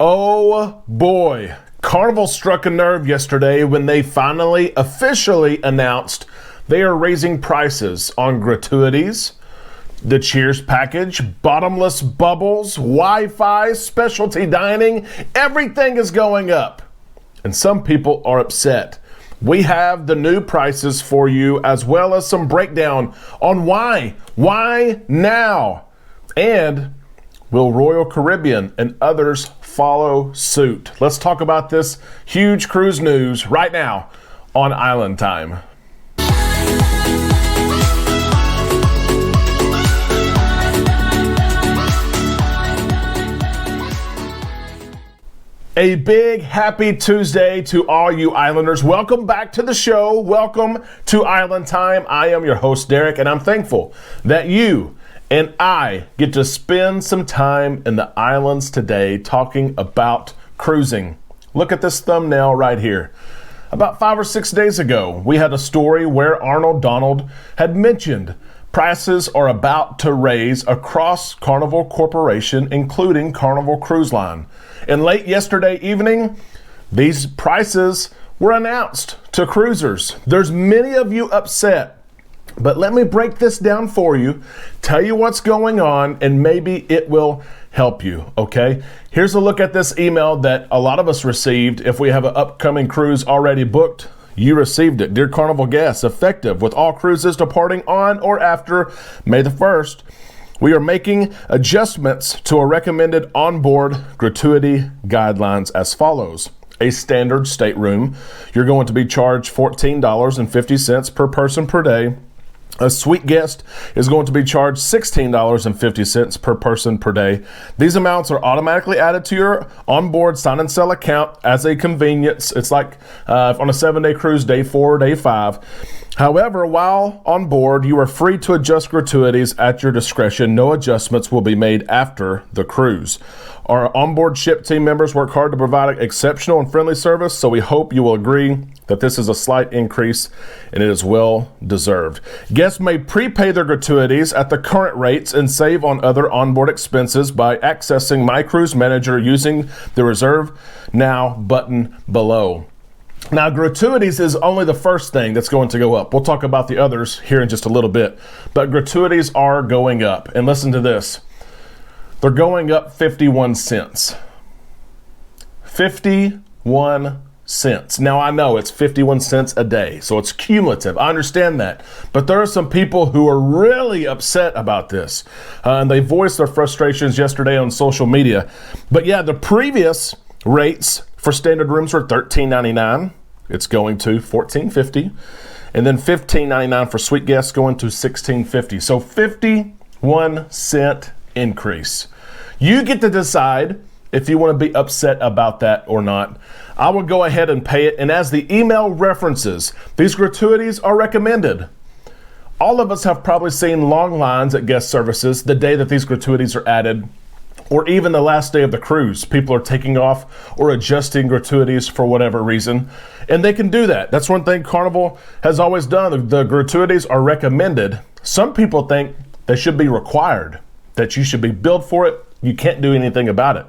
Oh boy, Carnival struck a nerve yesterday when they finally officially announced they are raising prices on gratuities, the Cheers package, bottomless bubbles, Wi-Fi, specialty dining. Everything is going up, and some people are upset. We have the new prices for you, as well as some breakdown on why now, and will Royal Caribbean and others follow suit? Let's talk about this huge cruise news right now on Island Time. A big happy Tuesday to all you Islanders. Welcome back to the show. Welcome to Island Time. I am your host, Derek, and I'm thankful that you and I get to spend some time in the islands today talking about cruising. Look at this thumbnail right here. About 5 or 6 days ago, we had a story where Arnold Donald had mentioned prices are about to raise across Carnival Corporation, including Carnival Cruise Line. And late yesterday evening, these prices were announced to cruisers. There's many of you upset, but let me break this down for you, tell you what's going on, and maybe it will help you, okay? Here's a look at this email that a lot of us received. If we have an upcoming cruise already booked, you received it. Dear Carnival guests, effective with all cruises departing on or after May the 1st, we are making adjustments to a recommended onboard gratuity guidelines as follows. A standard stateroom, you're going to be charged $14.50 per person per day. A suite guest is going to be charged $16.50 per person per day. These amounts are automatically added to your onboard sign and sell account as a convenience. It's like on a 7-day cruise, day 4, day 5. However, while on board, you are free to adjust gratuities at your discretion. No adjustments will be made after the cruise. Our onboard ship team members work hard to provide exceptional and friendly service, so we hope you will agree that this is a slight increase and it is well deserved. Guests may prepay their gratuities at the current rates and save on other onboard expenses by accessing My Cruise Manager using the Reserve Now button below. Now, gratuities is only the first thing that's going to go up. We'll talk about the others here in just a little bit, but gratuities are going up. And listen to this. They're going up 51 cents. 51 cents. Now, I know it's 51 cents a day, so it's cumulative. I understand that. But there are some people who are really upset about this, and they voiced their frustrations yesterday on social media. But yeah, the previous rates for standard rooms were $13.99. It's going to $14.50. And then $15.99 for suite guests, going to $16.50. So 51 cent increase. You get to decide if you want to be upset about that or not. I will go ahead and pay it. And as the email references, these gratuities are recommended. All of us have probably seen long lines at guest services the day that these gratuities are added, or even the last day of the cruise. People are taking off or adjusting gratuities for whatever reason, and they can do that. That's one thing Carnival has always done. The gratuities are recommended. Some people think they should be required, that you should be billed for it. You can't do anything about it.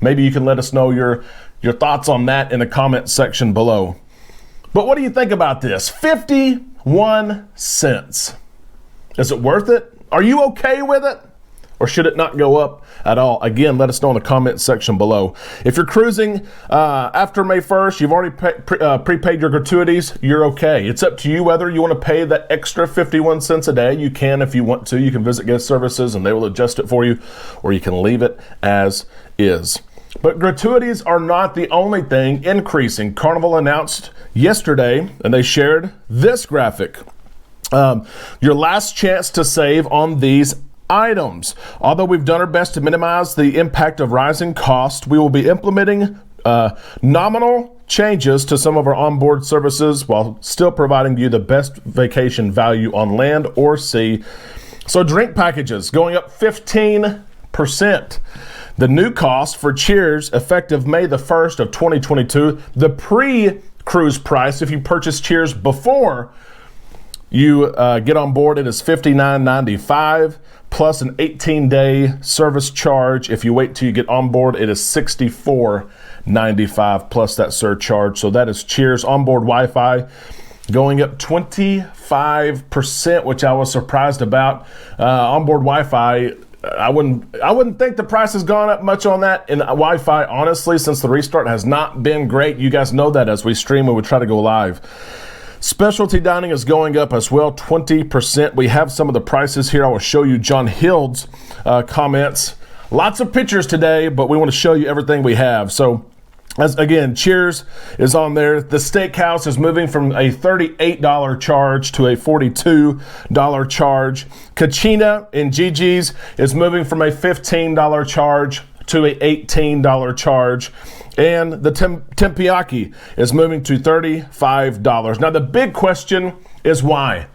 Maybe you can let us know your thoughts on that in the comment section below. But what do you think about this? 51 cents. Is it worth it? Are you okay with it? Or should it not go up at all? Again, let us know in the comment section below. If you're cruising after May 1st, you've already prepaid your gratuities, you're okay. It's up to you whether you want to pay that extra 51 cents a day. You can if you want to. You can visit guest services and they will adjust it for you, or you can leave it as is. But gratuities are not the only thing increasing. Carnival announced yesterday, and they shared this graphic. Your last chance to save on these items. Although we've done our best to minimize the impact of rising costs, we will be implementing nominal changes to some of our onboard services while still providing you the best vacation value on land or sea. So drink packages going up 15%. The new cost for Cheers effective May the 1st of 2022. The pre-cruise price, if you purchase Cheers before you get on board, it is $59.95 plus an 18-day service charge. If you wait till you get on board, it is $64.95 plus that surcharge. So that is Cheers onboard Wi-Fi going up 25%, which I was surprised about. Onboard Wi-Fi, I wouldn't think the price has gone up much on that. And Wi-Fi, honestly, since the restart has not been great. You guys know that as we stream and we try to go live. Specialty dining is going up as well, 20%. We have some of the prices here. I will show you John Hild's comments. Lots of pictures today, but we want to show you everything we have. So, again, Cheers is on there. The Steakhouse is moving from a $38 charge to a $42 charge. Kachina in Gigi's is moving from a $15 charge to a $18 charge. And the Tempiaki is moving to $35. Now, the big question is why?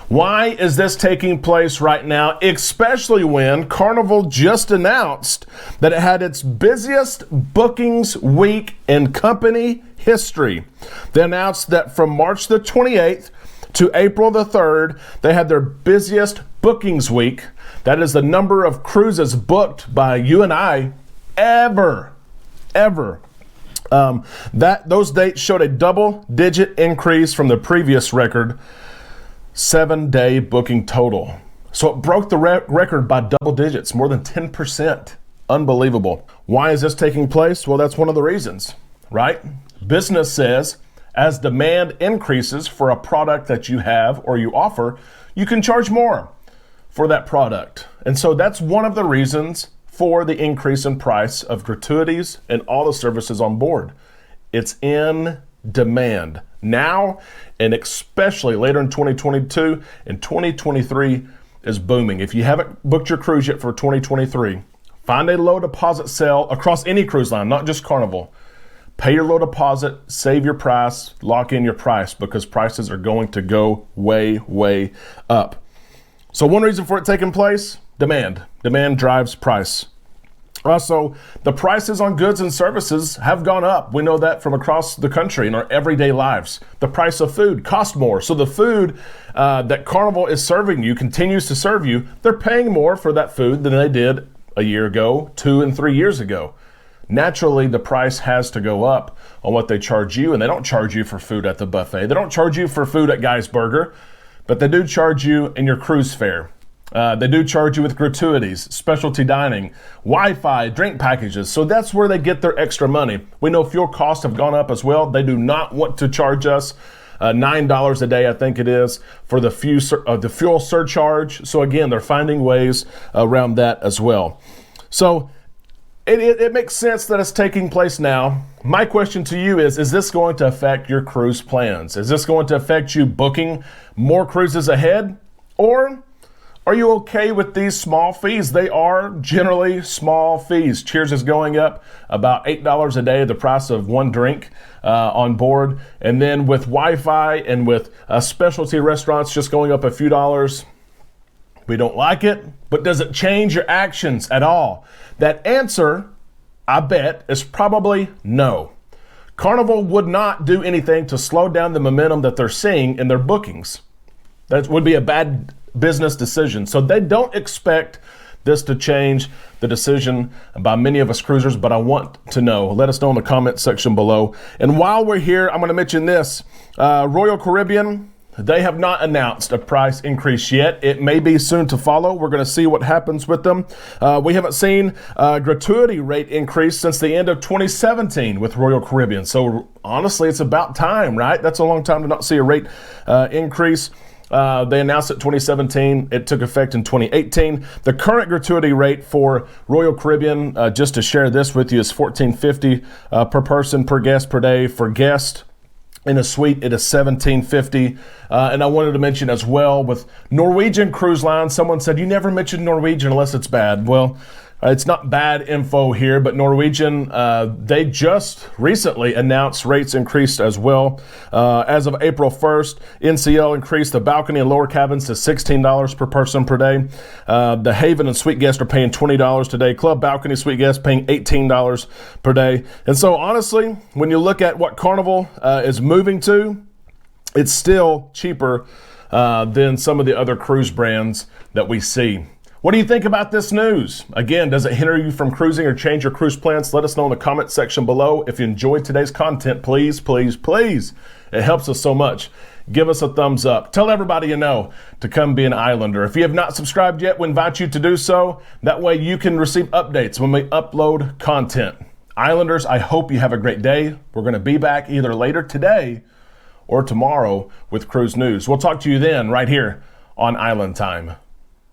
Why is this taking place right now, especially when Carnival just announced that it had its busiest bookings week in company history? They announced that from March the 28th to April the 3rd, they had their busiest bookings week. That is the number of cruises booked by you and I ever. Those dates showed a double-digit increase from the previous record, 7-day booking total. So it broke the record by double digits, more than 10%. Unbelievable. Why is this taking place? Well, that's one of the reasons, right? Business says as demand increases for a product that you have or you offer, you can charge more for that product. And so that's one of the reasons for the increase in price of gratuities and all the services on board. It's in demand now, and especially later in 2022, and 2023 is booming. If you haven't booked your cruise yet for 2023, find a low deposit sale across any cruise line, not just Carnival. Pay your low deposit, save your price, lock in your price, because prices are going to go way up. So one reason for it taking place, demand. Demand drives price. Also, the prices on goods and services have gone up. We know that from across the country in our everyday lives. The price of food costs more. So the food that Carnival is serving you, continues to serve you, they're paying more for that food than they did a year ago, 2 and 3 years ago. Naturally, the price has to go up on what they charge you, and they don't charge you for food at the buffet. They don't charge you for food at Guy's Burger, but they do charge you in your cruise fare. They do charge you with gratuities, specialty dining, Wi-Fi, drink packages. So that's where they get their extra money. We know fuel costs have gone up as well. They do not want to charge us $9 a day, I think it is, for the fuel surcharge. So again, they're finding ways around that as well. So it makes sense that it's taking place now. My question to you is this going to affect your cruise plans? Is this going to affect you booking more cruises ahead? Or are you okay with these small fees? They are generally small fees. Cheers is going up about $8 a day, the price of one drink on board. And then with Wi-Fi and with specialty restaurants just going up a few dollars, we don't like it. But does it change your actions at all? That answer, I bet, is probably no. Carnival would not do anything to slow down the momentum that they're seeing in their bookings. That would be a bad business decision. So they don't expect this to change the decision by many of us cruisers, but I want to know. Let us know in the comment section below. And while we're here, I'm going to mention this. Royal Caribbean, they have not announced a price increase yet. It may be soon to follow. We're going to see what happens with them. We haven't seen a gratuity rate increase since the end of 2017 with Royal Caribbean. So honestly, it's about time, right? That's a long time to not see a rate increase. They announced it 2017. It took effect in 2018. The current gratuity rate for Royal Caribbean, just to share this with you, is $14.50 per person, per guest, per day. For guest in a suite, it is $17.50. And I wanted to mention as well with Norwegian Cruise Line, someone said, you never mention Norwegian unless it's bad. Well, it's not bad info here, but Norwegian, they just recently announced rates increased as well. As of April 1st, NCL increased the balcony and lower cabins to $16 per person per day. The Haven and Suite guests are paying $20 today. Club balcony suite guests paying $18 per day. And so honestly, when you look at what Carnival is moving to, it's still cheaper than some of the other cruise brands that we see. What do you think about this news? Again, does it hinder you from cruising or change your cruise plans? Let us know in the comment section below. If you enjoyed today's content, please, please, please, it helps us so much. Give us a thumbs up. Tell everybody you know to come be an Islander. If you have not subscribed yet, we invite you to do so. That way you can receive updates when we upload content. Islanders, I hope you have a great day. We're going to be back either later today or tomorrow with cruise news. We'll talk to you then right here on Island Time.